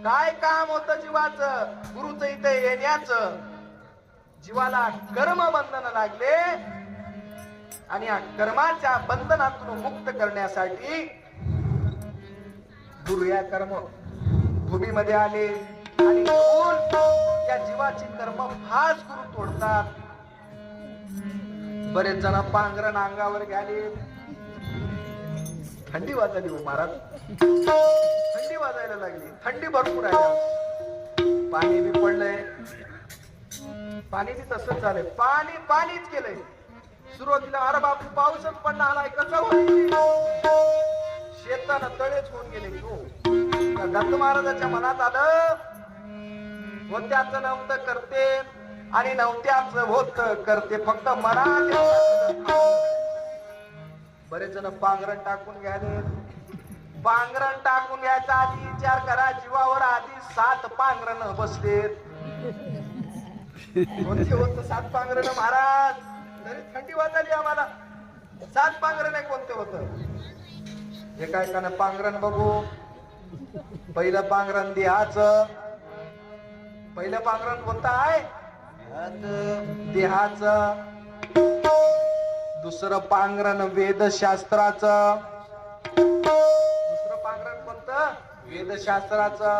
काय काम होतं जीवाचं? गुरुचं इथे येण्याचं. जीवाला कर्म बंधन लागले आणि या कर्माच्या बंधनातून मुक्त करण्यासाठी गुरु या कर्म भूमीमध्ये आले आणि या जीवाची कर्म फाच गुरु तोडतात. बरेच जण पांघरण अंगावर घ्याले. थंडी वाजली हो महाराज, थंडी वाजायला लागली. थंडी भरपूर आहे. पाणी बी पडलंय, पाणी बी तसंच झालंय. पाणीच केलंय. सुरुवातीला अरे बापू पाऊसच पडला आलाय, कसं होईल? शेतानं तळेच होऊन गेले. दत्त महाराजाच्या मनात आलं, होत्याचं नव्हतं करते आणि नव्हत्याच होत करते. फक्त मनात. बरेच जण पांघरण टाकून घ्याले. पांघरण टाकून घ्यायचा आधी विचार करा, जीवावर आधी 7 पांघरण बसलेत. कोणते होत 7 पांघरण महाराज? तरी थंडी वाजली आम्हाला. 7 पांघरण कोणते होत? एकाएकानं पांघरण बघू. पहिलं पांघरण देहाचं. पहिलं पांघरण कोणतं आहे? देहाचं. दुसरं पांघरण वेदशास्त्राचं. दुसरं पांघरण कोणतं? वेदशास्त्राचं.